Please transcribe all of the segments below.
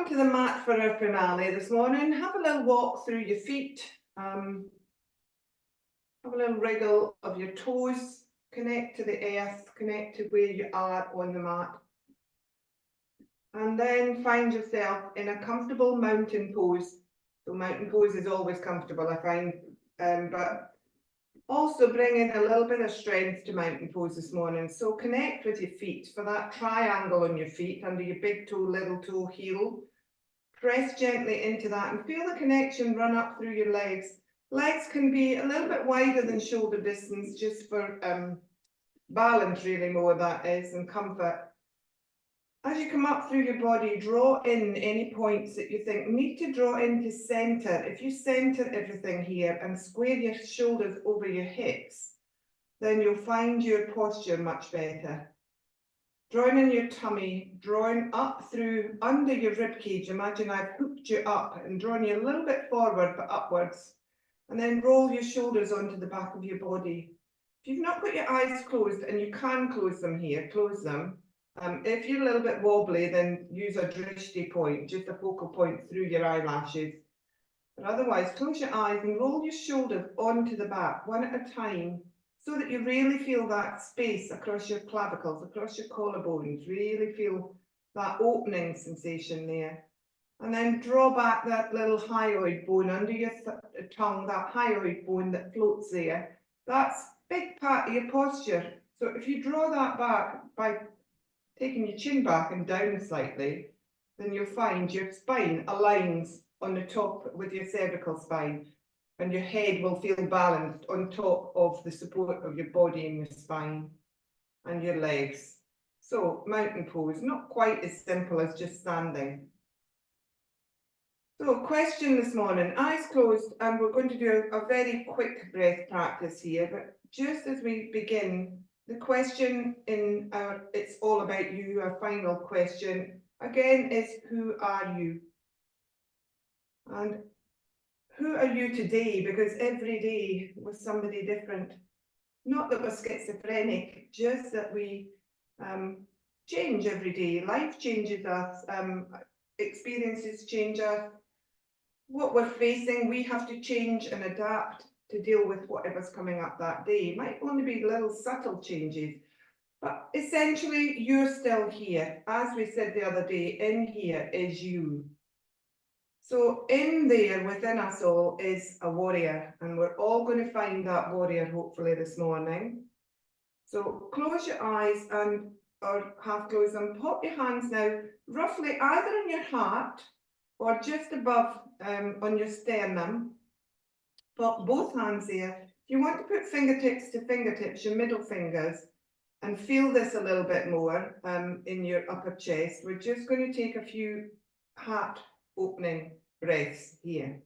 onto the mat for our finale this morning. Have a little walk through your feet. Have a little wriggle of your toes. Connect to the earth, connect to where you are on the mat. And then find yourself in a comfortable mountain pose. So mountain pose is always comfortable, I find, but also bring in a little bit of strength to mountain pose this morning. So connect with your feet for that triangle on your feet, under your big toe, little toe, heel. Press gently into that and feel the connection run up through your legs. Legs can be a little bit wider than shoulder distance, just for balance really more, that is, and comfort. As you come up through your body, draw in any points that you think need to draw into center. If you center everything here and square your shoulders over your hips, then you'll find your posture much better. Drawing in your tummy, drawing up through under your rib cage. Imagine I've hooked you up and drawn you a little bit forward but upwards. And then roll your shoulders onto the back of your body. If you've not got your eyes closed, and you can close them here, close them. If you're a little bit wobbly, then use a drishti point, just a focal point through your eyelashes. But otherwise, close your eyes and roll your shoulders onto the back, one at a time, so that you really feel that space across your clavicles, across your collarbones. Really feel that opening sensation there. And then draw back that little hyoid bone under your tongue, that hyoid bone that floats there. That's a big part of your posture. So if you draw that back by taking your chin back and down slightly, then you'll find your spine aligns on the top with your cervical spine, and your head will feel balanced on top of the support of your body and your spine and your legs. So mountain pose, not quite as simple as just standing. So question this morning, eyes closed, and we're going to do a very quick breath practice here, but just as we begin, the question in our It's All About You, our final question, again, is who are you? And who are you today? Because every day was somebody different. Not that we're schizophrenic, just that we change every day. Life changes us, experiences change us. What we're facing, we have to change and adapt to deal with whatever's coming up that day. It might only be little subtle changes, but essentially you're still here. As we said the other day, in here is you. So in there within us all is a warrior, and we're all going to find that warrior hopefully this morning. So close your eyes and or half close them. Pop your hands now roughly either on your heart or just above on your sternum. Pop both hands there. If you want to put fingertips to fingertips, your middle fingers, and feel this a little bit more in your upper chest, we're just going to take a few heart opening breaths here.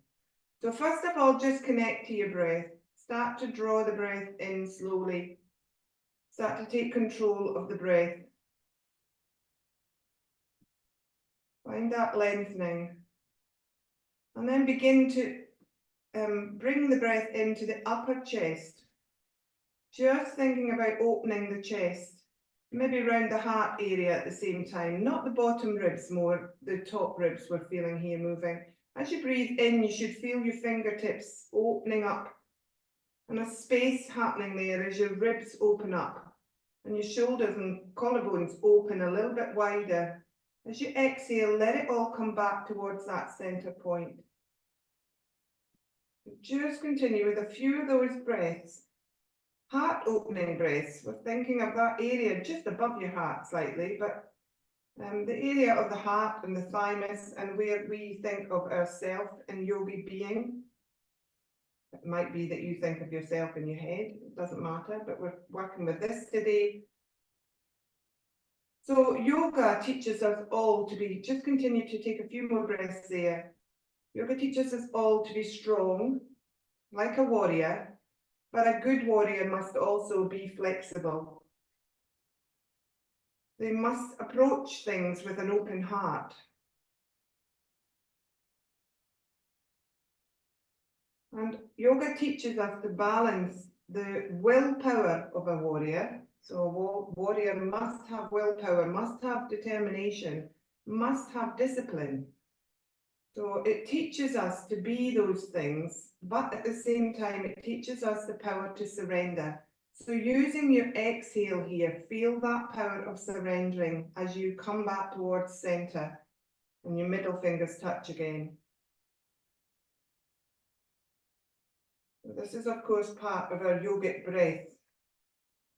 So first of all, just connect to your breath. Start to draw the breath in slowly. Start to take control of the breath. Find that lengthening. And then begin to bring the breath into the upper chest. Just thinking about opening the chest, maybe around the heart area at the same time, not the bottom ribs, more the top ribs we're feeling here moving. As you breathe in, you should feel your fingertips opening up and a space happening there as your ribs open up and your shoulders and collarbones open a little bit wider. As you exhale, let it all come back towards that center point. Just continue with a few of those breaths, heart opening breaths. We're thinking of that area just above your heart slightly, but the area of the heart and the thymus, and where we think of ourself and yogi being. It might be that you think of yourself in your head, it doesn't matter, but we're working with this today. So yoga teaches us all to be, just continue to take a few more breaths there. Yoga teaches us all to be strong, like a warrior, but a good warrior must also be flexible. They must approach things with an open heart. And yoga teaches us to balance the willpower of a warrior. So a warrior must have willpower, must have determination, must have discipline, So it teaches us to be those things, but at the same time, it teaches us the power to surrender. So using your exhale here, feel that power of surrendering as you come back towards center and your middle fingers touch again. So this is, of course, part of our yogic breath.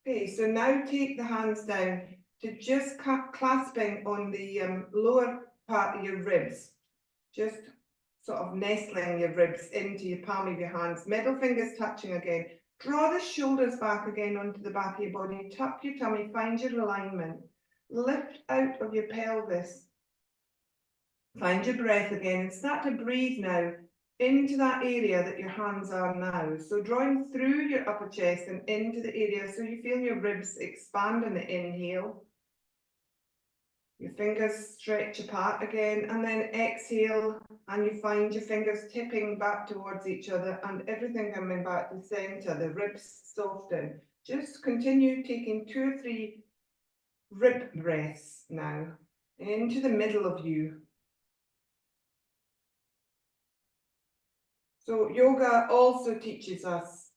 Okay, so now take the hands down to just clasping on the lower part of your ribs. Just sort of nestling your ribs into your palm of your hands, middle fingers touching again. Draw the shoulders back again onto the back of your body, tuck your tummy, find your alignment. Lift out of your pelvis. Find your breath again and start to breathe now into that area that your hands are now. So drawing through your upper chest and into the area so you feel your ribs expand on the inhale. Your fingers stretch apart again, and then exhale, and you find your fingers tipping back towards each other and everything coming back to center, the ribs soften. Just continue taking 2 or 3 rib breaths now into the middle of you. So yoga also teaches us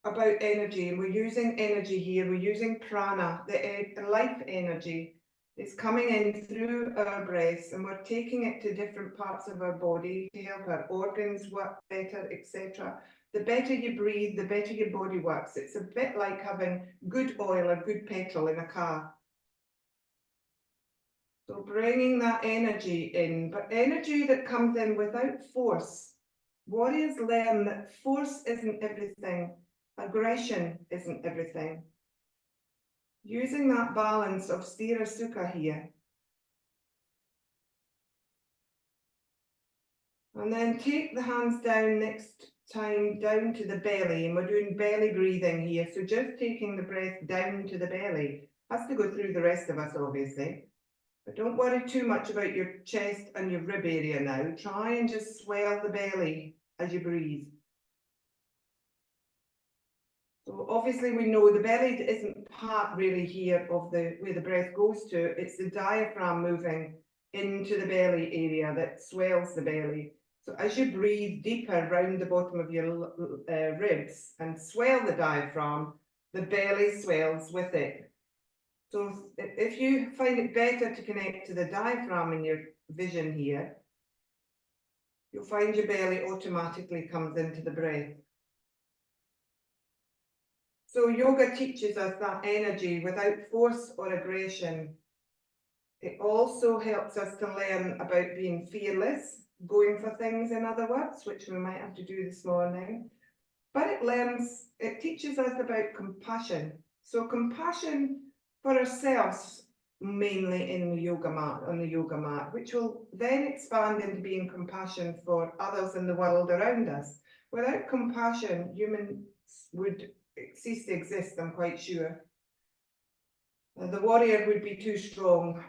about energy, and we're using energy here. We're using prana, the life energy. It's coming in through our breaths, and we're taking it to different parts of our body to help our organs work better, etc. The better you breathe, the better your body works. It's a bit like having good oil or good petrol in a car. So bringing that energy in, but energy that comes in without force. Warriors learn that force isn't everything. Aggression isn't everything. Using that balance of Sthira Sukha here. And then take the hands down next time, down to the belly. And we're doing belly breathing here. So just taking the breath down to the belly. Has to go through the rest of us, obviously. But don't worry too much about your chest and your rib area now. Try and just swell the belly as you breathe. So obviously we know the belly isn't part really here of the where the breath goes to. It's the diaphragm moving into the belly area that swells the belly. So as you breathe deeper round the bottom of your ribs and swell the diaphragm, the belly swells with it. So if you find it better to connect to the diaphragm in your vision here, you'll find your belly automatically comes into the breath. So yoga teaches us that energy without force or aggression. It also helps us to learn about being fearless, going for things in other words, which we might have to do this morning. But it teaches us about compassion. So compassion for ourselves, mainly in the yoga mat, on the yoga mat, which will then expand into being compassion for others in the world around us. Without compassion, humans would cease to exist, I'm quite sure. The warrior would be too strong.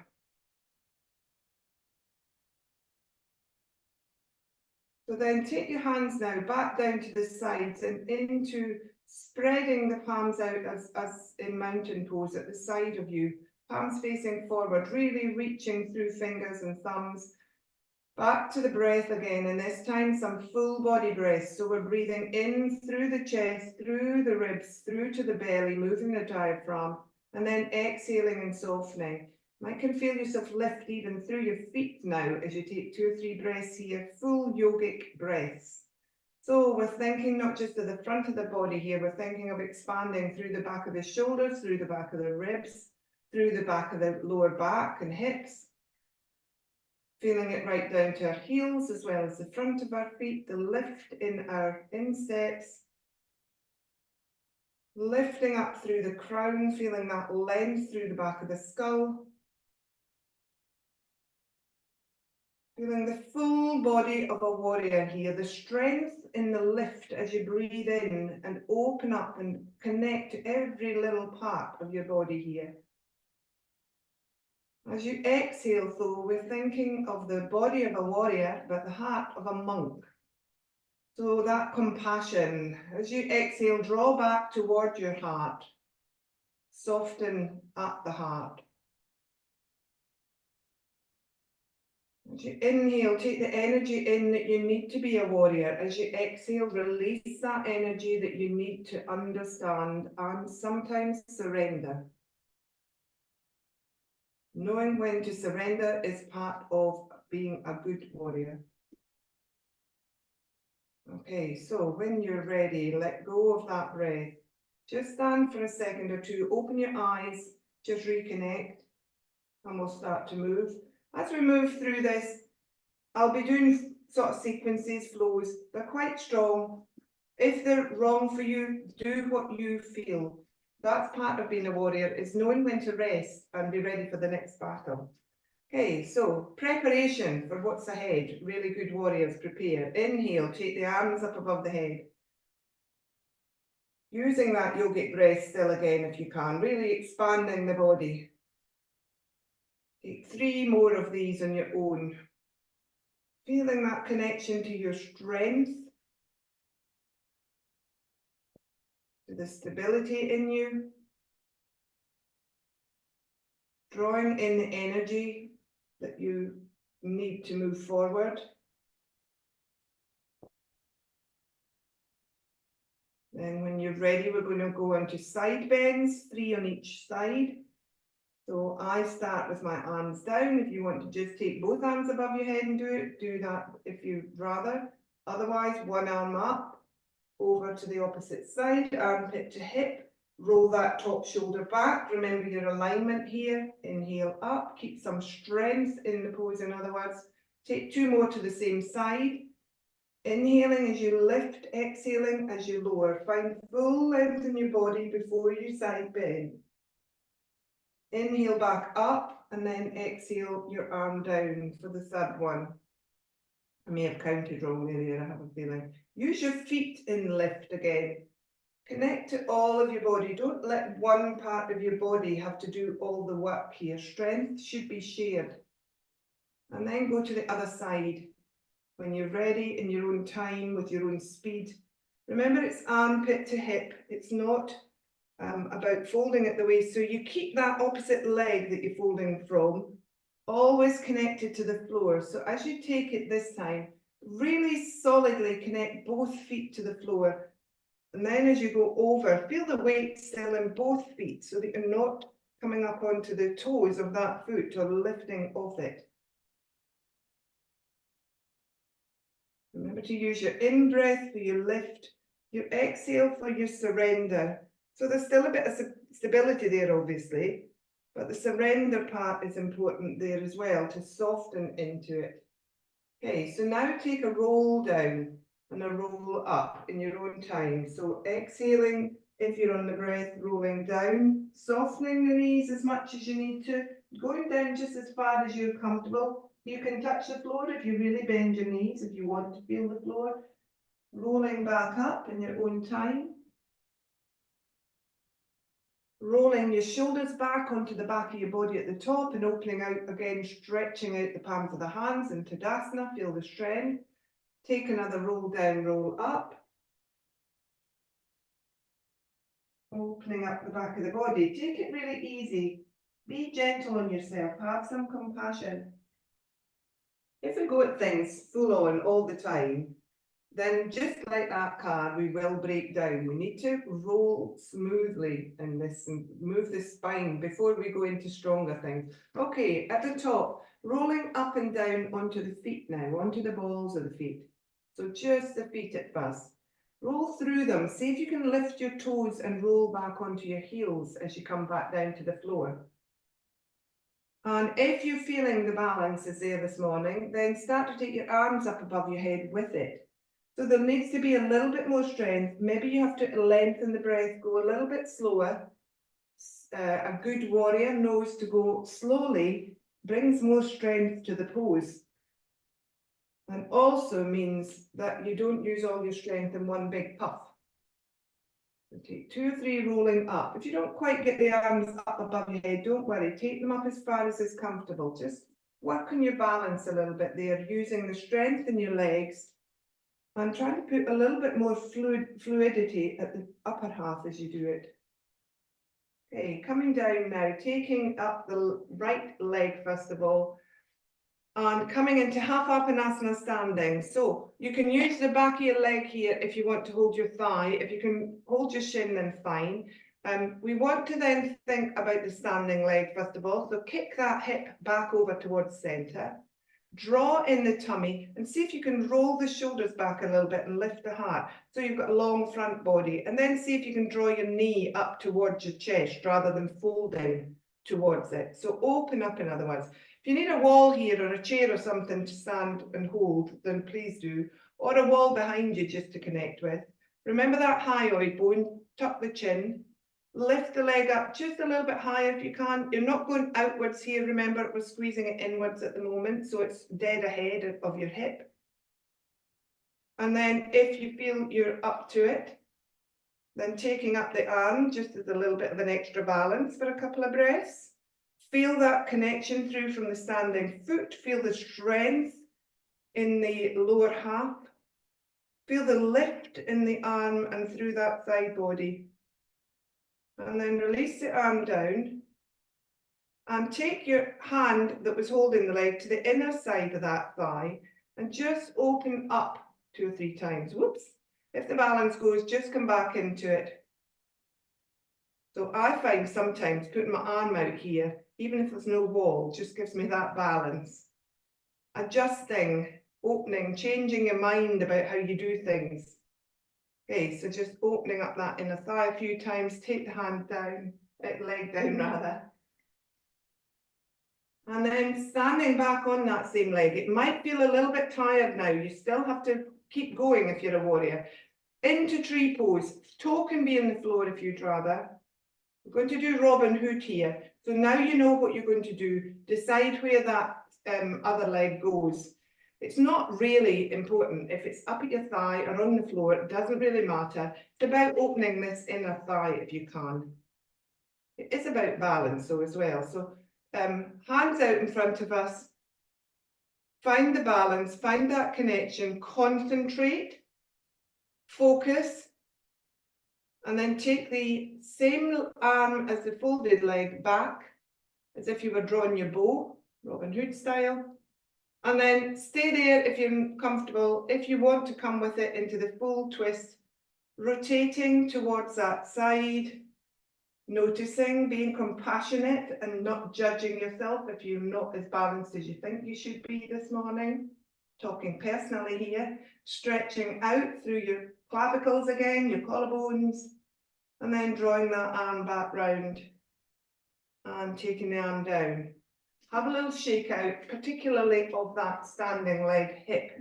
So then take your hands now back down to the sides and into spreading the palms out as in mountain pose at the side of you. Palms facing forward, really reaching through fingers and thumbs. Back to the breath again, and this time some full body breath. So we're breathing in through the chest, through the ribs, through to the belly, moving the diaphragm, and then exhaling and softening. You can feel yourself lift even through your feet now as you take 2 or 3 breaths here, full yogic breaths. So we're thinking not just of the front of the body here, we're thinking of expanding through the back of the shoulders, through the back of the ribs, through the back of the lower back and hips. Feeling it right down to our heels as well as the front of our feet, the lift in our insteps. Lifting up through the crown, feeling that length through the back of the skull. Feeling the full body of a warrior here, the strength in the lift as you breathe in and open up and connect to every little part of your body here. As you exhale, though, we're thinking of the body of a warrior, but the heart of a monk. So that compassion, as you exhale, draw back toward your heart. Soften at the heart. As you inhale, take the energy in that you need to be a warrior. As you exhale, release that energy that you need to understand and sometimes surrender. Knowing when to surrender is part of being a good warrior. Okay, so when you're ready, let go of that breath. Just stand for a second or two, open your eyes, just reconnect, and we'll start to move. As we move through this, I'll be doing sort of sequences, flows. They're quite strong. If they're wrong for you, do what you feel. That's part of being a warrior, is knowing when to rest and be ready for the next battle. Okay, so preparation for what's ahead. Really good warriors, prepare. Inhale, take the arms up above the head. Using that yogic breath still again if you can, really expanding the body. Take 3 more of these on your own. Feeling that connection to your strength, to the stability in you. Drawing in the energy that you need to move forward. Then when you're ready, we're going to go into side bends, 3 on each side. So I start with my arms down. If you want to just take both arms above your head and do that if you'd rather. Otherwise, one arm up, over to the opposite side, armpit to hip. Roll that top shoulder back. Remember your alignment here. Inhale up, keep some strength in the pose. In other words, take 2 more to the same side. Inhaling as you lift, exhaling as you lower. Find full length in your body before you side bend. Inhale back up and then exhale your arm down for the third one. I may have counted wrong there, I have a feeling. Use your feet in lift again. Connect to all of your body. Don't let one part of your body have to do all the work here. Strength should be shared. And then go to the other side. When you're ready, in your own time, with your own speed. Remember, it's armpit to hip. It's not about folding it the way. So you keep that opposite leg that you're folding from always connected to the floor. So as you take it this time, really solidly connect both feet to the floor. And then as you go over, feel the weight still in both feet so that you're not coming up onto the toes of that foot or lifting off it. Remember to use your in-breath for your lift, your exhale for your surrender. So there's still a bit of stability there, obviously, but the surrender part is important there as well, to soften into it. Okay, so now take a roll down and a roll up in your own time. So exhaling, if you're on the breath, rolling down, softening the knees as much as you need to, going down just as far as you're comfortable. You can touch the floor if you really bend your knees, if you want to feel the floor. Rolling back up in your own time. Rolling your shoulders back onto the back of your body at the top and opening out again, stretching out the palms of the hands in Tadasana. Feel the strength. Take another roll down, roll up. Opening up the back of the body. Take it really easy. Be gentle on yourself. Have some compassion. If we go at things full on all the time, then just like that car, we will break down. We need to roll smoothly in this and move the spine before we go into stronger things. Okay, at the top, rolling up and down onto the feet now, onto the balls of the feet. So just the feet at first. Roll through them. See if you can lift your toes and roll back onto your heels as you come back down to the floor. And if you're feeling the balance is there this morning, then start to take your arms up above your head with it. So there needs to be a little bit more strength. Maybe you have to lengthen the breath, go a little bit slower. A good warrior knows to go slowly, brings more strength to the pose. And also means that you don't use all your strength in one big puff. So take 2 or 3 rolling up. If you don't quite get the arms up above your head, don't worry. Take them up as far as is comfortable. Just work on your balance a little bit there, using the strength in your legs. And try to put a little bit more fluidity at the upper half as you do it. Okay, coming down now, taking up the right leg first of all. And coming into half Apanasana standing. So you can use the back of your leg here if you want to hold your thigh. If you can hold your shin, then fine. We want to then think about the standing leg first of all. So kick that hip back over towards center. Draw in the tummy and see if you can roll the shoulders back a little bit and lift the heart. So you've got a long front body. And then see if you can draw your knee up towards your chest rather than folding towards it. So open up, in other words. If you need a wall here or a chair or something to stand and hold, then please do. Or a wall behind you just to connect with. Remember that hyoid bone, tuck the chin. Lift the leg up just a little bit higher if you can. You're not going outwards here. Remember, we're squeezing it inwards at the moment, so it's dead ahead of your hip. And then if you feel you're up to it, then taking up the arm just as a little bit of an extra balance for a couple of breaths. Feel that connection through from the standing foot. Feel the strength in the lower half. Feel the lift in the arm and through that side body. And then release the arm down and take your hand that was holding the leg to the inner side of that thigh and just open up 2 or 3 times. Whoops. If the balance goes, just come back into it. So I find sometimes putting my arm out here, even if there's no wall, just gives me that balance. Adjusting, opening, changing your mind about how you do things. Okay, so just opening up that inner thigh a few times, take the hand down, leg down rather. And then standing back on that same leg. It might feel a little bit tired now. You still have to keep going if you're a warrior. Into tree pose. Toe can be in the floor if you'd rather. We're going to do Robin Hood here. So now you know what you're going to do. Decide where that other leg goes. It's not really important if it's up at your thigh or on the floor. It doesn't really matter. It's about opening this inner thigh if you can. It is about balance though as well. So hands out in front of us. Find the balance. Find that connection. Concentrate. Focus. And then take the same arm as the folded leg back, as if you were drawing your bow, Robin Hood style. And then stay there if you're comfortable. If you want to come with it into the full twist, rotating towards that side, noticing, being compassionate and not judging yourself if you're not as balanced as you think you should be this morning. Talking personally here, stretching out through your clavicles again, your collarbones, and then drawing that arm back round and taking the arm down. Have a little shake out, particularly of that standing leg hip.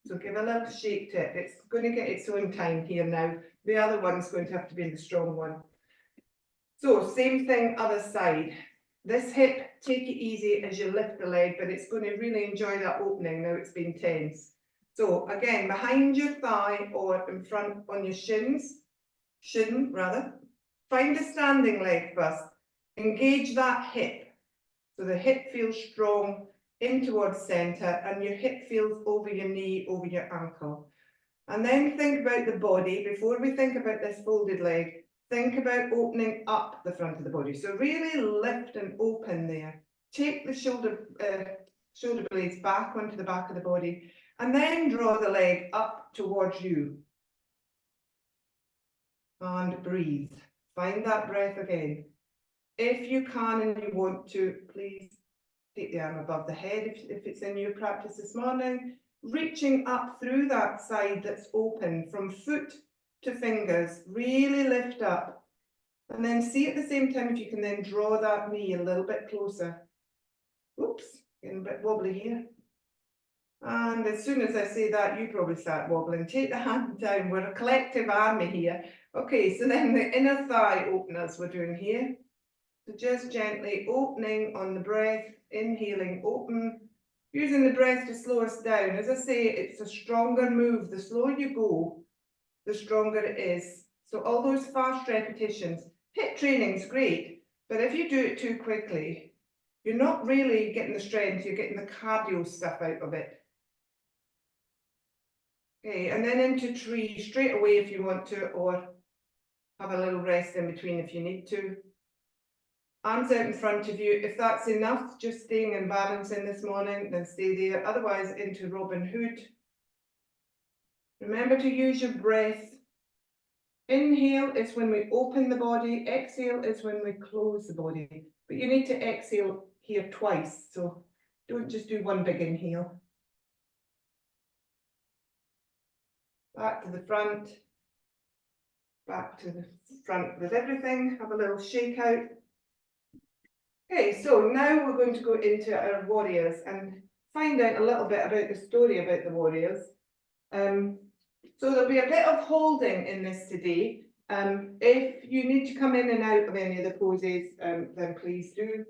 So give a little shake to it. It's going to get its own time here now. The other one's going to have to be the strong one. So same thing, other side. This hip, take it easy as you lift the leg, but it's going to really enjoy that opening now it's been tense. So again, behind your thigh or in front on your shin rather. Find the standing leg first. Engage that hip. So the hip feels strong in towards center and your hip feels over your knee, over your ankle. And then think about the body. Before we think about this folded leg, think about opening up the front of the body. So really lift and open there. Take the shoulder blades back onto the back of the body and then draw the leg up towards you. And breathe. Find that breath again. If you can and you want to, please take the arm above the head if it's in your practice this morning. Reaching up through that side that's open from foot to fingers. Really lift up. And then see at the same time if you can then draw that knee a little bit closer. Oops, getting a bit wobbly here. And as soon as I say that, you probably start wobbling. Take the hand down. We're a collective army here. Okay, so then the inner thigh openers we're doing here. So just gently opening on the breath, inhaling, open, using the breath to slow us down. As I say, it's a stronger move. The slower you go, the stronger it is. So all those fast repetitions, HIIT training is great, but if you do it too quickly, you're not really getting the strength, you're getting the cardio stuff out of it. Okay, and then into tree straight away if you want to, or have a little rest in between if you need to. Arms out in front of you. If that's enough, just staying in balancing this morning, then stay there. Otherwise, into Robin Hood. Remember to use your breath. Inhale is when we open the body. Exhale is when we close the body. But you need to exhale here twice, so don't just do one big inhale. Back to the front. Back to the front with everything. Have a little shake out. Okay, so now we're going to go into our warriors and find out a little bit about the story about the warriors. So there'll be a bit of holding in this today. If you need to come in and out of any of the poses, then please do.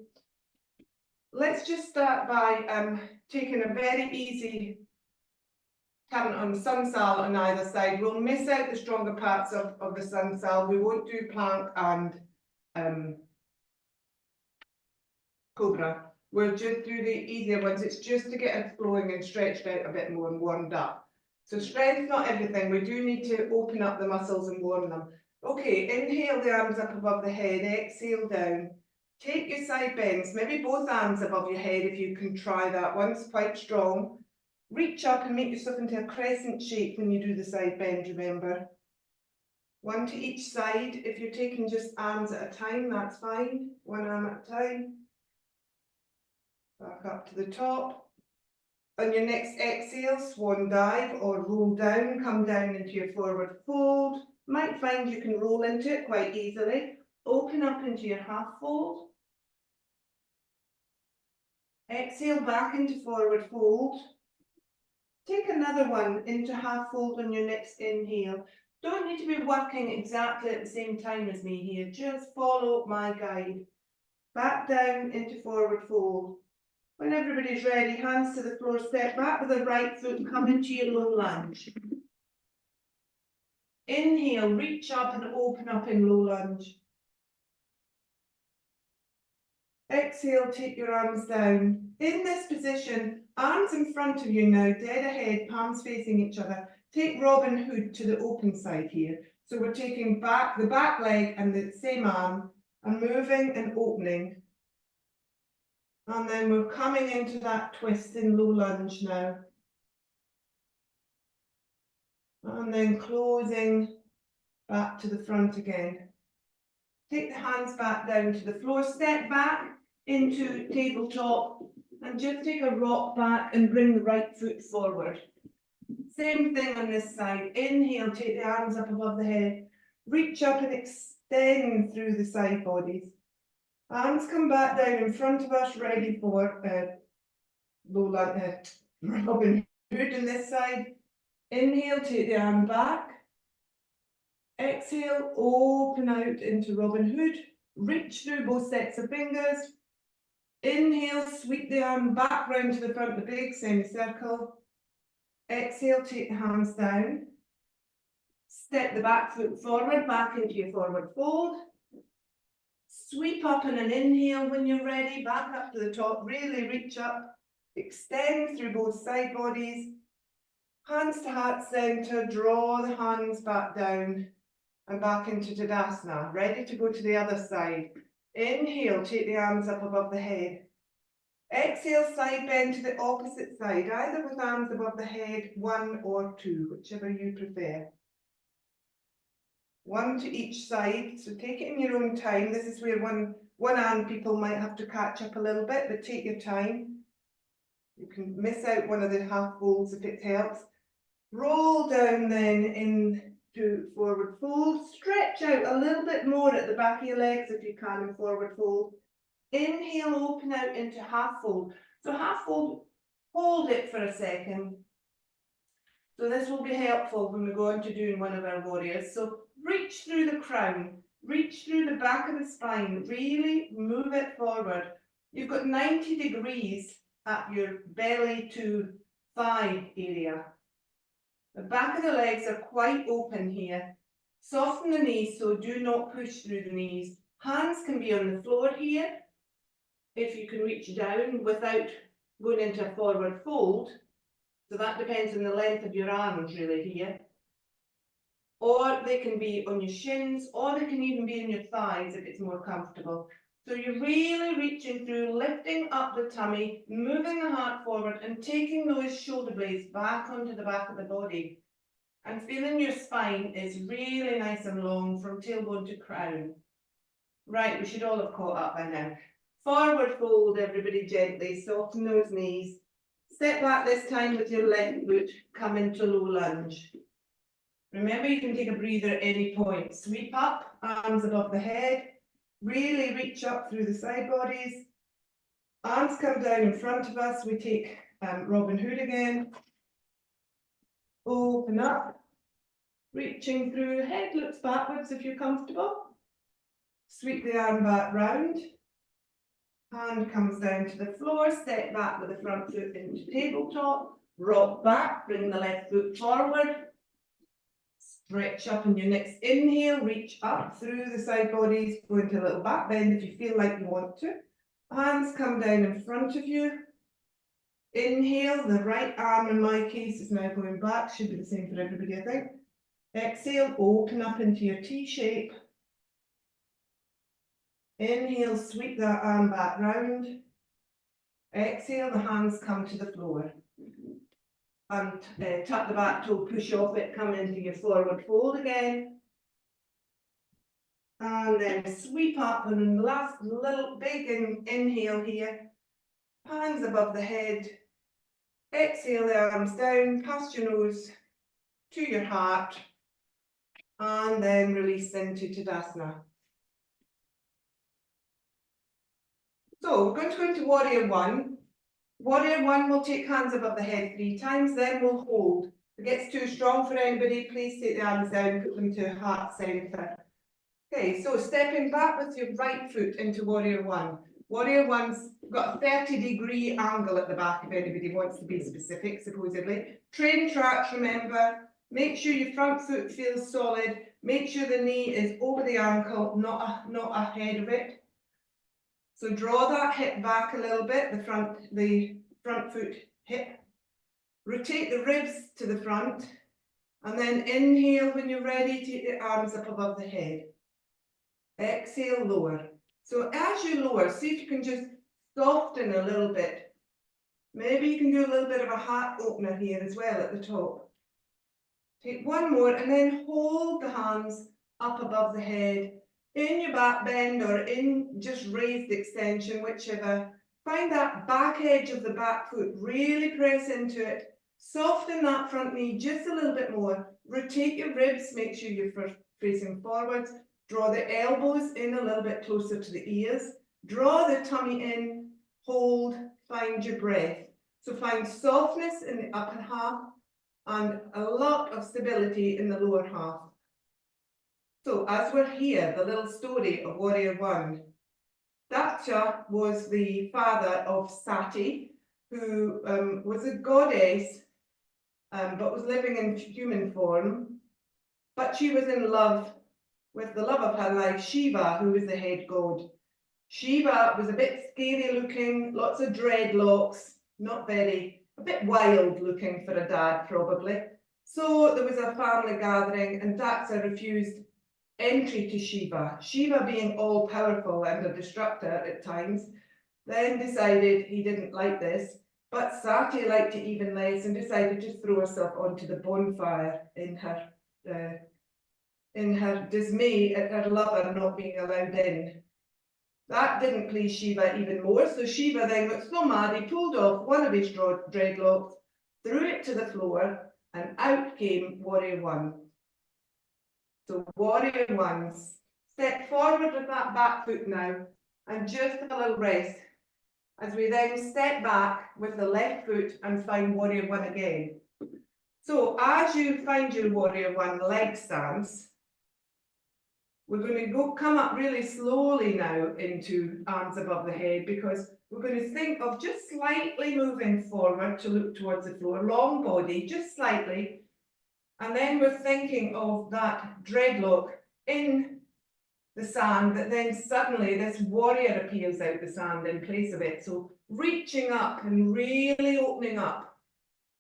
Let's just start by taking a very easy count on sun sal on either side. We'll miss out the stronger parts of the sun sal. We won't do plank and cobra. We'll just do the easier ones. It's just to get it flowing and stretched out a bit more and warmed up. So strength's not everything. We do need to open up the muscles and warm them. Okay, inhale the arms up above the head, exhale down. Take your side bends, maybe both arms above your head if you can try that. One's quite strong. Reach up and make yourself into a crescent shape when you do the side bend, remember. One to each side. If you're taking just arms at a time, that's fine. One arm at a time. Back up to the top. On your next exhale, swan dive or roll down, come down into your forward fold. Might find you can roll into it quite easily. Open up into your half fold. Exhale back into forward fold. Take another one into half fold on your next inhale. Don't need to be working exactly at the same time as me here. Just follow my guide. Back down into forward fold. When everybody's ready, hands to the floor, step back with the right foot and come into your low lunge. Inhale, reach up and open up in low lunge. Exhale, take your arms down. In this position, arms in front of you now, dead ahead, palms facing each other. Take Robin Hood to the open side here. So we're taking back the back leg and the same arm and moving and opening. And then we're coming into that twist in low lunge now. And then closing back to the front again. Take the hands back down to the floor, step back into tabletop and just take a rock back and bring the right foot forward. Same thing on this side. Inhale, take the arms up above the head. Reach up and extend through the side bodies. Arms come back down in front of us, ready for Robin Hood on this side. Inhale, take the arm back. Exhale, open out into Robin Hood. Reach through both sets of fingers. Inhale, sweep the arm back round to the front, the big semicircle. Exhale, take the hands down. Step the back foot forward, back into your forward fold. Sweep up in an inhale when you're ready, back up to the top, really reach up. Extend through both side bodies. Hands to heart center, draw the hands back down and back into Tadasana. Ready to go to the other side. Inhale, take the arms up above the head. Exhale, side bend to the opposite side, either with arms above the head, one or two, whichever you prefer. One to each side, so take it in your own time. This is where one arm people might have to catch up a little bit, but take your time. You can miss out one of the half folds if it helps. Roll down then into forward fold. Stretch out a little bit more at the back of your legs if you can in forward fold. Inhale, open out into half fold. So half fold, hold it for a second. So this will be helpful when we go on to doing one of our warriors. So reach through the crown, reach through the back of the spine, really move it forward. You've got 90 degrees at your belly to thigh area. The back of the legs are quite open here. Soften the knees, so do not push through the knees. Hands can be on the floor here, if you can reach down without going into a forward fold. So that depends on the length of your arms really here. Or they can be on your shins, or they can even be in your thighs if it's more comfortable. So you're really reaching through, lifting up the tummy, moving the heart forward and taking those shoulder blades back onto the back of the body. And feeling your spine is really nice and long from tailbone to crown. Right, we should all have caught up by now. Forward fold, everybody, gently, soften those knees. Step back this time with your left foot, come into low lunge. Remember, you can take a breather at any point. Sweep up, arms above the head. Really reach up through the side bodies. Arms come down in front of us. We take Robin Hood again. Open up. Reaching through, head looks backwards if you're comfortable. Sweep the arm back round. Hand comes down to the floor, step back with the front foot into tabletop. Rock back, bring the left foot forward. Stretch up in your next inhale, reach up through the side bodies, go into a little back bend if you feel like you want to. Hands come down in front of you. Inhale, the right arm in my case is now going back, should be the same for everybody, I think. Exhale, open up into your T shape. Inhale, sweep that arm back round. Exhale, the hands come to the floor. And tuck the back toe, push off it, come into your forward fold again. And then sweep up, and the last little big inhale here. Hands above the head. Exhale the arms down, past your nose to your heart. And then release into Tadasana. So we're going to go into Warrior One. Warrior One, we'll take hands above the head 3 times, then we'll hold. If it gets too strong for anybody, please take the arms down, put them to heart center. Okay, so stepping back with your right foot into Warrior One. Warrior One's got a 30-degree angle at the back if anybody wants to be specific, supposedly. Train tracks, remember. Make sure your front foot feels solid. Make sure the knee is over the ankle, not ahead of it. So draw that hip back a little bit, the front foot hip. Rotate the ribs to the front. And then inhale when you're ready, take the arms up above the head. Exhale, lower. So as you lower, see if you can just soften a little bit. Maybe you can do a little bit of a heart opener here as well at the top. Take one more and then hold the hands up above the head. In your back bend or in just raised extension, whichever. Find that back edge of the back foot, really press into it. Soften that front knee just a little bit more. Rotate your ribs, make sure you're facing forwards. Draw the elbows in a little bit closer to the ears. Draw the tummy in, hold, find your breath. So find softness in the upper half and a lot of stability in the lower half. So as we're here, the little story of Warrior One. Daksha was the father of Sati, who was a goddess, but was living in human form. But she was in love with the love of her life, Shiva, who was the head god. Shiva was a bit scary looking, lots of dreadlocks, a bit wild looking for a dad probably. So there was a family gathering and Daksha refused entry to Shiva. Shiva, being all powerful and a destructor at times, then decided he didn't like this, but Sati liked it even less and decided to throw herself onto the bonfire in her dismay at her lover not being allowed in. That didn't please Shiva even more, so Shiva then got so mad he pulled off one of his dreadlocks, threw it to the floor, and out came Warrior One. So Warrior One, step forward with that back foot now, and just a little rest, as we then step back with the left foot and find Warrior One again. So as you find your Warrior One leg stance, we're going to come up really slowly now into arms above the head, because we're going to think of just slightly moving forward to look towards the floor, long body, just slightly. And then we're thinking of that dreadlock in the sand, that then suddenly this warrior appears out the sand in place of it. So reaching up and really opening up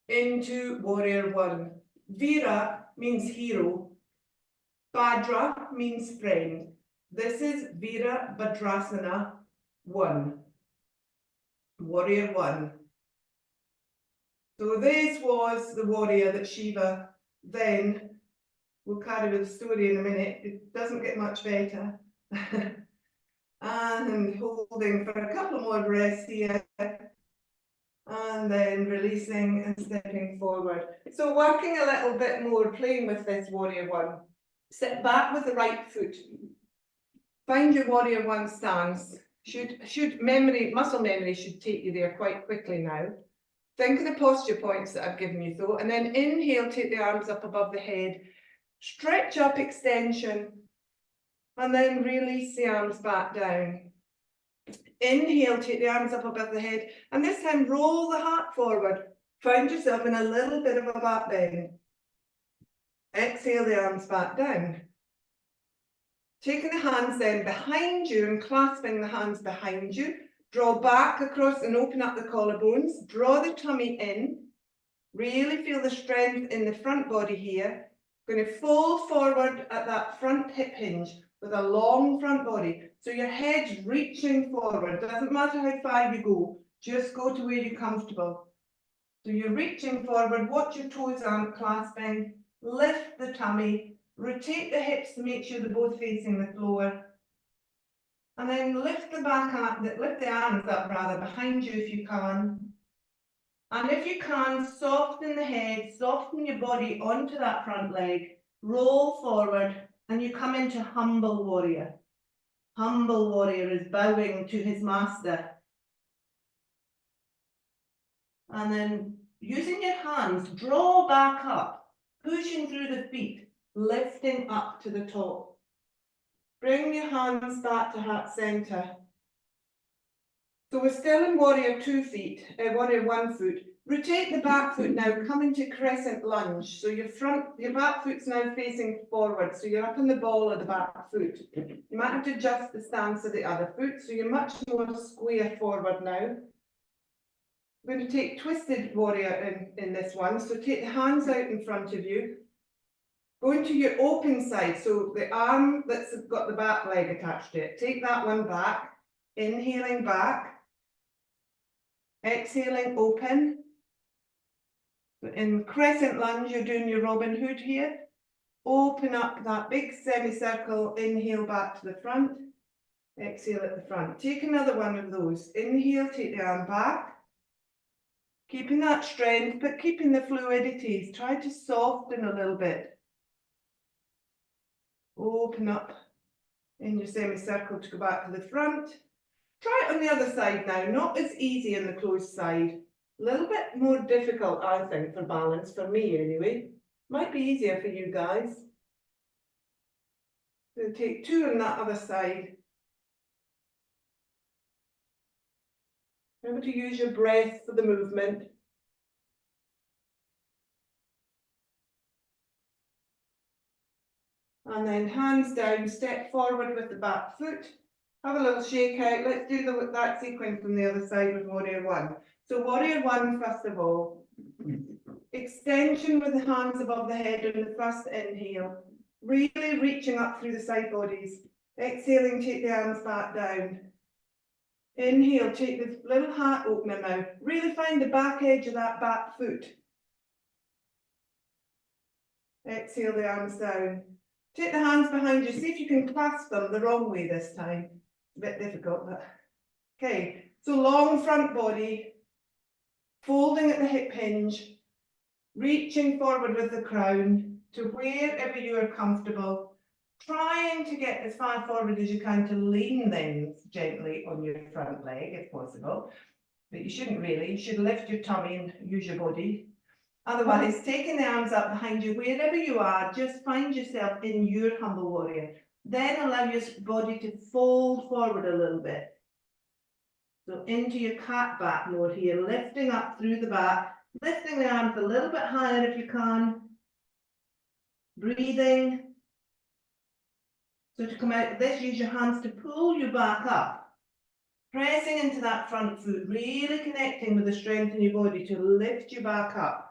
into Warrior One. Vira means hero. Bhadra means friend. This is Virabhadrasana 1, Warrior 1. So this was the warrior that Shiva then, we'll carry with the story in a minute, it doesn't get much better. And holding for a couple more breaths here. And then releasing and stepping forward. So working a little bit more, playing with this warrior 1. Sit back with the right foot. Find your warrior 1 stance. Muscle memory should take you there quite quickly now. Think of the posture points that I've given you though, and then inhale, take the arms up above the head, stretch up, extension, and then release the arms back down. Inhale, take the arms up above the head, and this time roll the heart forward. Find yourself in a little bit of a back bend. Exhale the arms back down. Taking the hands then behind you and clasping the hands behind you. Draw back across and open up the collarbones. Draw the tummy in. Really feel the strength in the front body here. Going to fold forward at that front hip hinge with a long front body. So your head's reaching forward. Doesn't matter how far you go. Just go to where you're comfortable. So you're reaching forward. Watch your toes aren't clasping. Lift the tummy. Rotate the hips to make sure they're both facing the floor. And then lift the back up, lift the arms up rather behind you if you can. And if you can, soften the head, soften your body onto that front leg, roll forward, and you come into humble warrior. Humble warrior is bowing to his master. And then using your hands, draw back up, pushing through the feet, lifting up to the top. Bring your hands back to heart center. So we're still in warrior 2 feet, warrior 1 foot. Rotate the back foot now, come into crescent lunge. So your back foot's now facing forward. So you're up in the ball of the back foot. You might have to adjust the stance of the other foot. So you're much more square forward now. We're going to take twisted warrior in this one. So take the hands out in front of you. Go into your open side, so the arm that's got the back leg attached to it. Take that one back, inhaling back, exhaling open. In crescent lunge, you're doing your Robin Hood here. Open up that big semicircle, inhale back to the front, exhale at the front. Take another one of those. Inhale, take the arm back. Keeping that strength, but keeping the fluidities. Try to soften a little bit. Open up in your semicircle to go back to the front. Try it on the other side now. Not as easy on the closed side. A little bit more difficult, I think, for balance, for me anyway. Might be easier for you guys. So take 2 on that other side. Remember to use your breath for the movement. And then hands down, step forward with the back foot. Have a little shake out. Let's do that sequence on the other side with warrior 1. So warrior 1, first of all. Extension with the hands above the head on the first inhale. Really reaching up through the side bodies. Exhaling, take the arms back down. Inhale, take the little heart opener now. Really find the back edge of that back foot. Exhale the arms down. Take the hands behind you. See if you can clasp them the wrong way this time. It's a bit difficult, but okay. So long front body, folding at the hip hinge, reaching forward with the crown to wherever you are comfortable, trying to get as far forward as you can to lean then gently on your front leg if possible. But you shouldn't really. You should lift your tummy and use your body. Otherwise, taking the arms up behind you, wherever you are, just find yourself in your humble warrior. Then allow your body to fold forward a little bit. So into your cat back mode here, lifting up through the back, lifting the arms a little bit higher if you can. Breathing. So to come out of this, use your hands to pull you back up. Pressing into that front foot, really connecting with the strength in your body to lift you back up.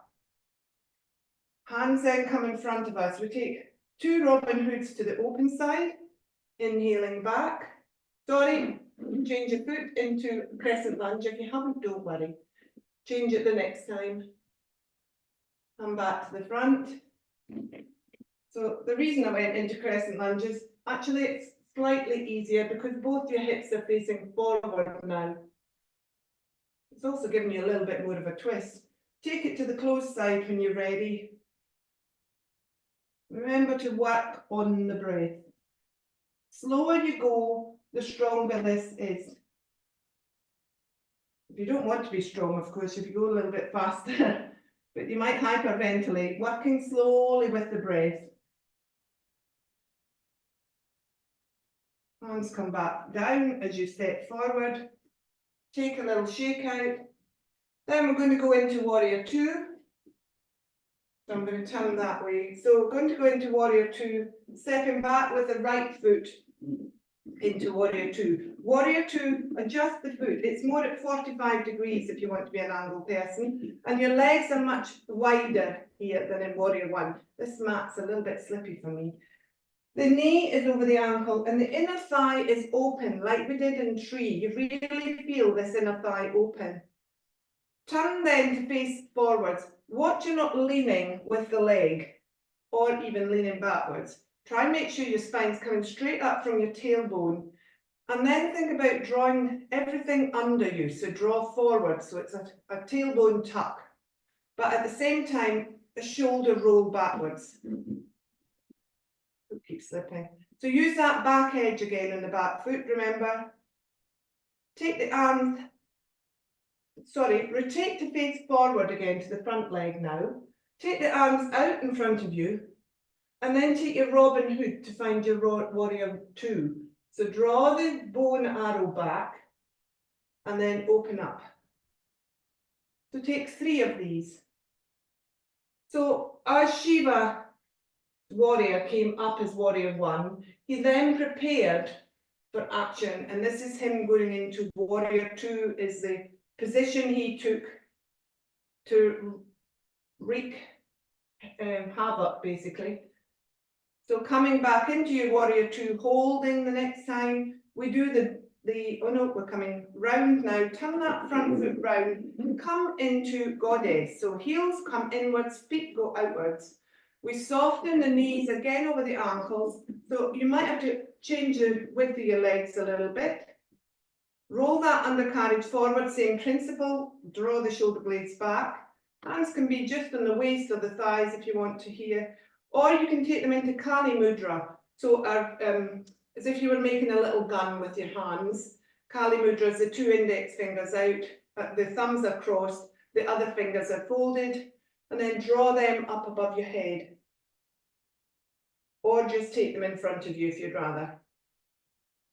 Hands then come in front of us. We take 2 Robin Hoods to the open side. inhaling back. Sorry, change your foot into crescent lunge. If you haven't, don't worry. Change it the next time. Come back to the front. So the reason I went into crescent lunge is actually it's slightly easier because both your hips are facing forward now. It's also giving you a little bit more of a twist. Take it to the closed side when you're ready. Remember to work on the breath. Slower you go, the stronger this is. If you don't want to be strong, of course, if you go a little bit faster, but you might hyperventilate, working slowly with the breath. Hands come back down as you step forward. Take a little shake out. Then we're going to go into Warrior Two. So I'm going to turn that way. So we're going to go into Warrior Two, stepping back with the right foot into Warrior Two. Warrior Two, adjust the foot. It's more at 45 degrees if you want to be an angled person. And your legs are much wider here than in Warrior One. This mat's a little bit slippy for me. The knee is over the ankle and the inner thigh is open, like we did in tree. You really feel this inner thigh open. Turn then to face forwards. Watch you're not leaning with the leg or even leaning backwards. Try and make sure your spine's coming straight up from your tailbone. And then think about drawing everything under you. So draw forward, so it's a tailbone tuck. But at the same time, a shoulder roll backwards. Keep slipping. So use that back edge again in the back foot, remember. Take the arms, rotate to face forward again to the front leg now. Take the arms out in front of you, and then take your Robin Hood to find your Warrior Two. So draw the bow and arrow back, and then open up. So take 3 of these. So as Shiva warrior came up as Warrior One, he then prepared for action, and this is him going into Warrior Two, is the position he took to wreak havoc, basically. So coming back into your Warrior Two, holding the next time, we do oh no, we're coming round now, turn that front foot round, come into Goddess. So heels come inwards, feet go outwards. We soften the knees again over the ankles, so you might have to change the width of your legs a little bit. Roll that undercarriage forward, same principle, draw the shoulder blades back. Hands can be just on the waist or the thighs if you want to here, or you can take them into Kali Mudra. So as if you were making a little gun with your hands. Kali Mudra is the 2 index fingers out, the thumbs are crossed, the other fingers are folded, and then draw them up above your head. Or just take them in front of you if you'd rather.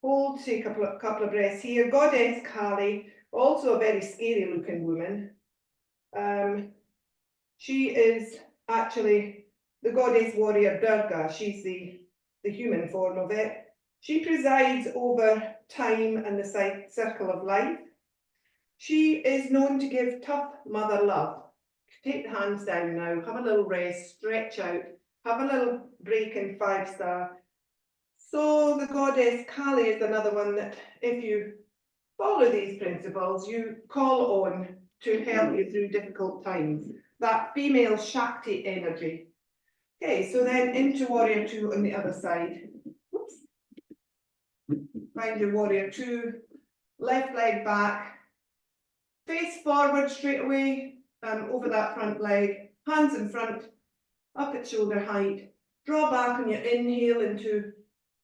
Hold, take a couple of breaths here. Goddess Kali, also a very scary looking woman. She is actually the goddess warrior Durga. She's the human form of it. She presides over time and the circle of life. She is known to give tough mother love. Take the hands down now, have a little rest, stretch out, have a little break in 5-star. So the goddess Kali is another one that if you follow these principles, you call on to help you through difficult times. That female Shakti energy. Okay, so then into Warrior Two on the other side. Oops. Find your Warrior Two, left leg back, face forward straight away, over that front leg, hands in front, up at shoulder height. Draw back on your inhale into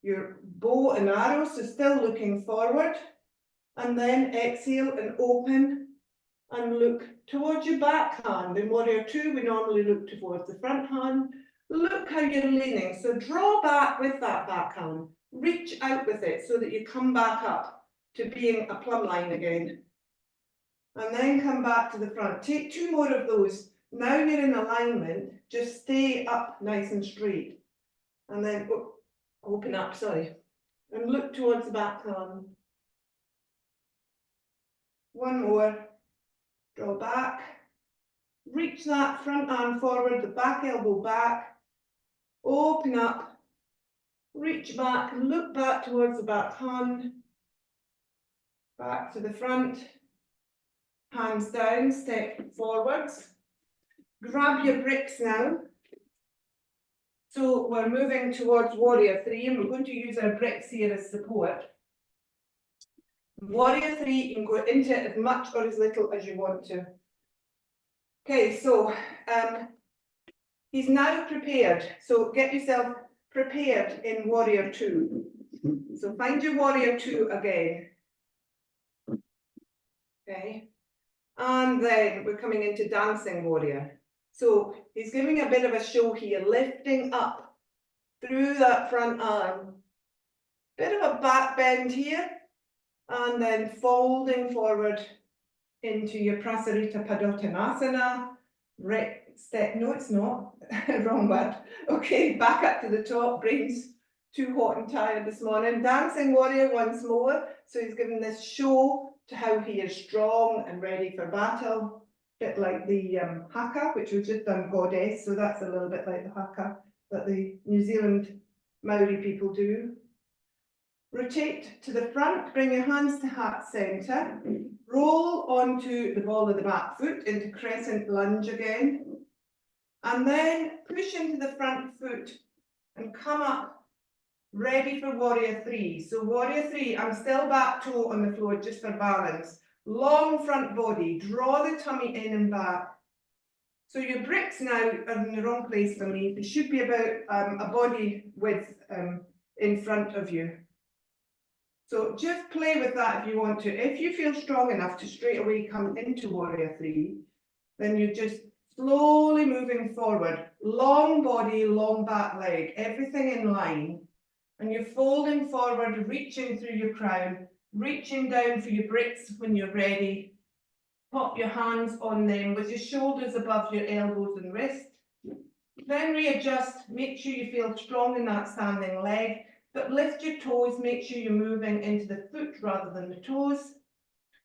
your bow and arrow, so still looking forward. And then exhale and open and look towards your back hand. In Warrior Two, we normally look towards the front hand. Look how you're leaning. So draw back with that back hand. Reach out with it so that you come back up to being a plumb line again. And then come back to the front. Take 2 more of those. Now you're in alignment. Just stay up nice and straight. And then open up, and look towards the back hand. 1 more. Draw back. Reach that front arm forward, the back elbow back. Open up. Reach back, look back towards the back hand, back to the front, hands down, step forwards. Grab your bricks now. So we're moving towards warrior three, and we're going to use our bricks here as support. Warrior three, you can go into it as much or as little as you want to. Okay, so he's now prepared. So get yourself prepared in warrior two. So find your warrior two again. Okay. And then we're coming into dancing warrior. So he's giving a bit of a show here, lifting up through that front arm. Bit of a back bend here. And then folding forward into your Parasympathetic right step, no it's not, wrong word. Okay, back up to the top, brain's too hot and tired this morning. Dancing warrior once more. So he's given this show to how he is strong and ready for battle. Bit like the haka, which we've just done goddess, so that's a little bit like the haka that the New Zealand Maori people do. Rotate to the front, bring your hands to heart centre, roll onto the ball of the back foot into crescent lunge again, and then push into the front foot and come up ready for warrior three. So warrior three, I'm still back toe on the floor just for balance. Long front body, draw the tummy in and back. So your bricks now are in the wrong place for me. They should be about a body width in front of you. So just play with that if you want to. If you feel strong enough to straight away come into warrior three, then you're just slowly moving forward. Long body, long back leg, everything in line. And you're folding forward, reaching through your crown, reaching down for your bricks when you're ready. Pop your hands on them with your shoulders above your elbows and wrists. Then readjust, make sure you feel strong in that standing leg. But lift your toes, make sure you're moving into the foot rather than the toes.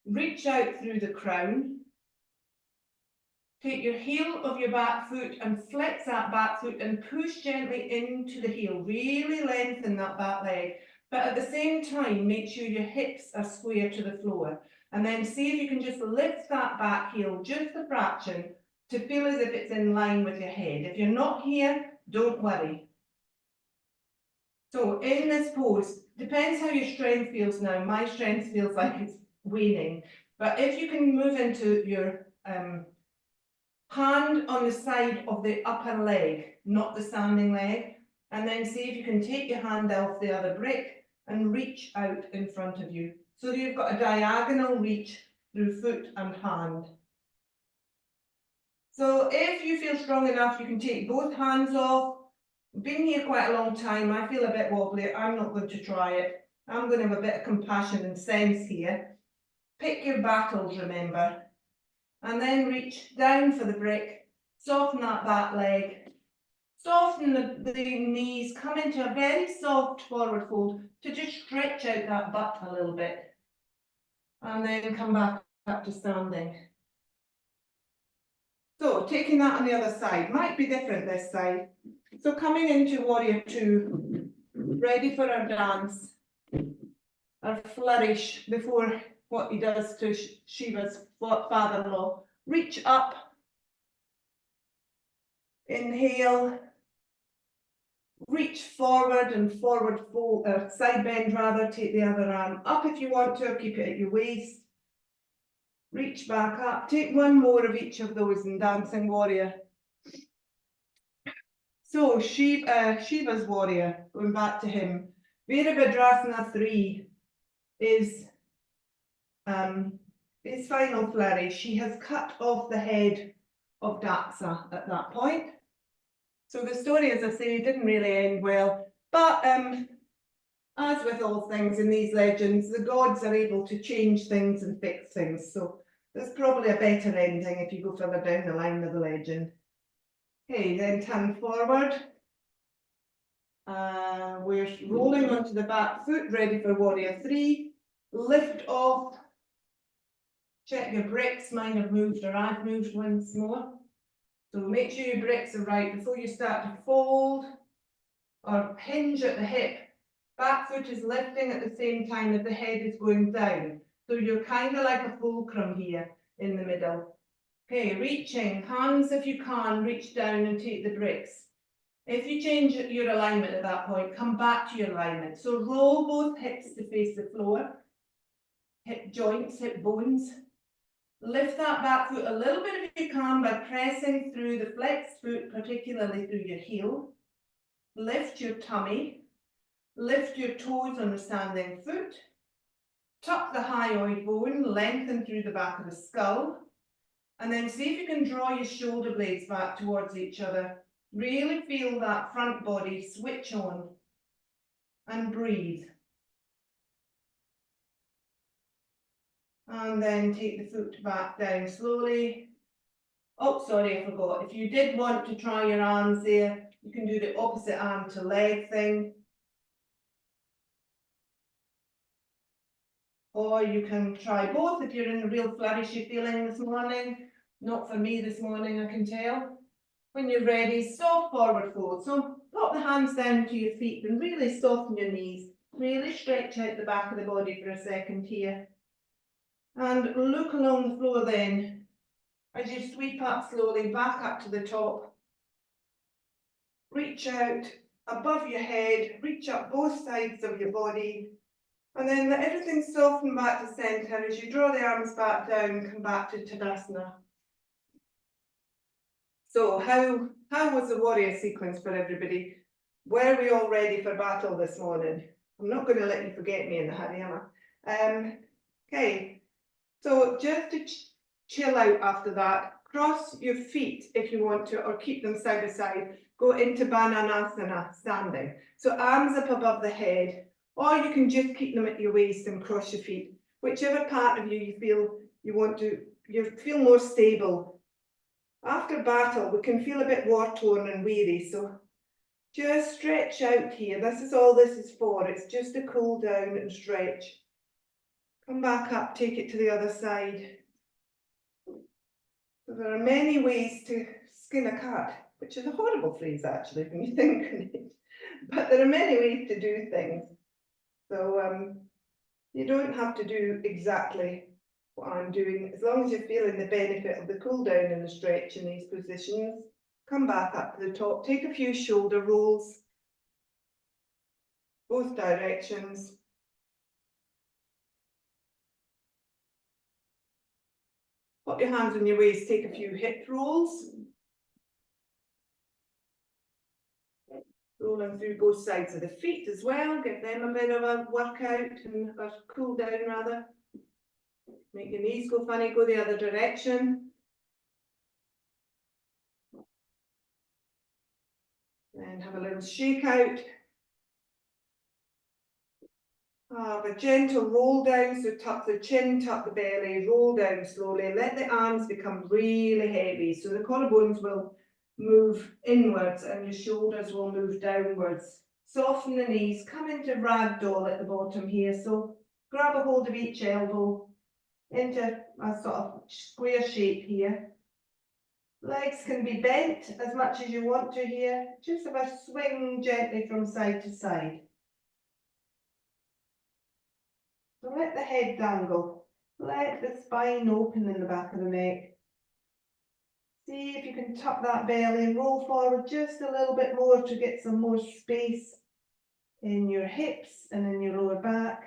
Reach out through the crown. Take your heel of your back foot and flex that back foot and push gently into the heel. Really lengthen that back leg. But at the same time, make sure your hips are square to the floor. And then see if you can just lift that back heel just a fraction to feel as if it's in line with your head. If you're not here, don't worry. So in this pose, depends how your strength feels now. My strength feels like it's waning. But if you can move into your hand on the side of the upper leg, not the standing leg, and then see if you can take your hand off the other brick and reach out in front of you. So you've got a diagonal reach through foot and hand. So if you feel strong enough, you can take both hands off. Been here quite a long time, I feel a bit wobbly, I'm not going to try it. I'm going to have a bit of compassion and sense here. Pick your battles, remember. And then reach down for the brick, soften that back leg, soften the knees, come into a very soft forward fold to just stretch out that butt a little bit. And then come back up to standing. So taking that on the other side, might be different this side. So coming into warrior two, ready for our dance, our flourish before what he does to Shiva's father-in-law. Reach up, inhale, reach forward and forward fold, side bend rather, take the other arm up if you want to, keep it at your waist. Reach back up, take one more of each of those in dancing warrior. So Shiva's warrior, going back to him, Virabhadrasana 3 is his final flourish. She has cut off the head of Daksa at that point. So the story, as I say, didn't really end well. But as with all things in these legends, the gods are able to change things and fix things. So there's probably a better ending if you go further down the line of the legend. Okay, then turn forward. We're rolling onto the back foot, ready for warrior three. Lift off. Check your bricks, mine have moved or I've moved once more. So make sure your bricks are right before you start to fold. or hinge at the hip. Back foot is lifting at the same time that the head is going down. So you're kind of like a fulcrum here in the middle. Okay, reaching, hands if you can, reach down and take the bricks. If you change your alignment at that point, come back to your alignment. So roll both hips to face the floor, hip joints, hip bones. Lift that back foot a little bit if you can by pressing through the flexed foot, particularly through your heel. Lift your tummy. Lift your toes on the standing foot. Tuck the hyoid bone, lengthen through the back of the skull. And then see if you can draw your shoulder blades back towards each other. Really feel that front body switch on. And breathe. And then take the foot back down slowly. Oh, sorry, I forgot. If you did want to try your arms there, you can do the opposite arm to leg thing. Or you can try both if you're in a real flourishy feeling this morning. Not for me this morning, I can tell. When you're ready, soft forward fold. So pop the hands down to your feet and really soften your knees. Really stretch out the back of the body for a second here. And look along the floor then, as you sweep up slowly, back up to the top. Reach out above your head, reach up both sides of your body. And then let everything soften back to center as you draw the arms back down, come back to Tadasana. So how was the warrior sequence for everybody? Were we all ready for battle this morning? I'm not going to let you forget me in the hurry, am I? Okay, so just to chill out after that, cross your feet if you want to, or keep them side by side. Go into Bananasana, standing. So arms up above the head, or you can just keep them at your waist and cross your feet. Whichever part of you feel you want to, you feel more stable. After battle, we can feel a bit war-torn and weary, so just stretch out here. This is all this is for. It's just to cool down and stretch. Come back up, take it to the other side. So there are many ways to skin a cat, which is a horrible phrase actually when you think of it. But there are many ways to do things. So you don't have to do exactly what I'm doing, as long as you're feeling the benefit of the cool down and the stretch in these positions. Come back up to the top, take a few shoulder rolls, both directions. Put your hands on your waist, take a few hip rolls. Rolling through both sides of the feet as well, give them a bit of a workout and a cool down rather. Make your knees go funny, go the other direction. Then have a little shake out. Have a gentle roll down, so tuck the chin, tuck the belly, roll down slowly. Let the arms become really heavy, so the collarbones will move inwards and your shoulders will move downwards. Soften the knees, come into ragdoll at the bottom here, so grab a hold of each elbow into a sort of square shape here. Legs can be bent as much as you want to here. Just have a swing gently from side to side. So let the head dangle. Let the spine open in the back of the neck. See if you can tuck that belly and roll forward just a little bit more to get some more space in your hips and in your lower back.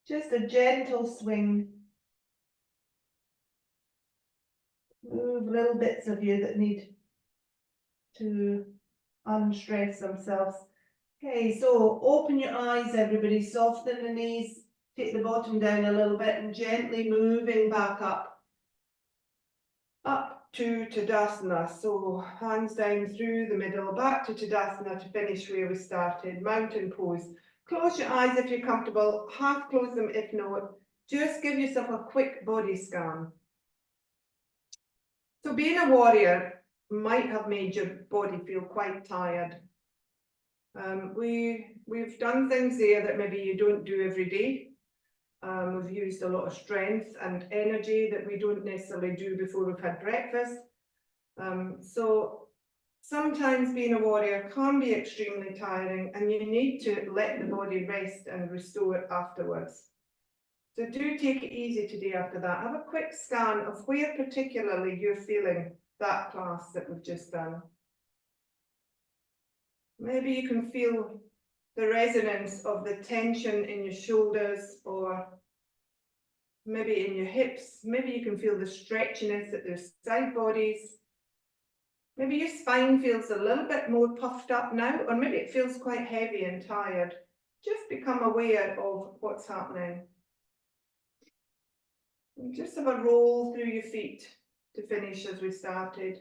Just a gentle swing. Move little bits of you that need to unstress themselves. Okay, so open your eyes, everybody, soften the knees, take the bottom down a little bit and gently moving back up to Tadasana. So hands down through the middle, back to Tadasana to finish where we started, mountain pose. Close your eyes if you're comfortable, half close them if not. Just give yourself a quick body scan. So being a warrior might have made your body feel quite tired. We've done things there that maybe you don't do every day. We've used a lot of strength and energy that we don't necessarily do before we've had breakfast. So Sometimes being a warrior can be extremely tiring, and you need to let the body rest and restore it afterwards. So do take it easy today after that. Have a quick scan of where particularly you're feeling that class that we've just done. Maybe you can feel the resonance of the tension in your shoulders, or maybe in your hips. Maybe you can feel the stretchiness at their side bodies. Maybe your spine feels a little bit more puffed up now, or maybe it feels quite heavy and tired. Just become aware of what's happening. And just have a roll through your feet to finish as we started.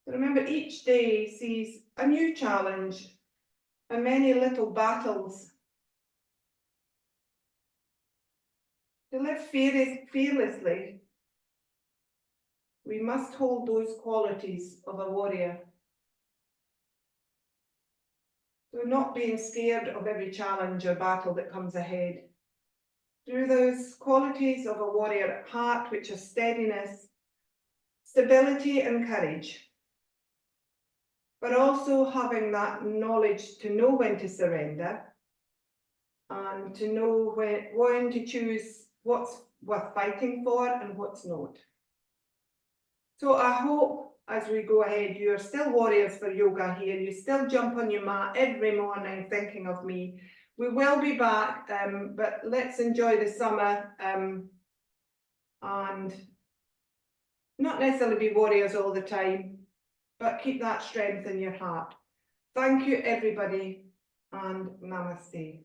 So remember, each day sees a new challenge and many little battles. To live fearlessly, we must hold those qualities of a warrior. So not being scared of every challenge or battle that comes ahead. Through those qualities of a warrior at heart, which are steadiness, stability and courage, but also having that knowledge to know when to surrender and to know when to choose what's worth fighting for and what's not. So I hope as we go ahead, you are still warriors for yoga here. You still jump on your mat every morning thinking of me. We will be back, but let's enjoy the summer and not necessarily be warriors all the time, but keep that strength in your heart. Thank you, everybody, and namaste.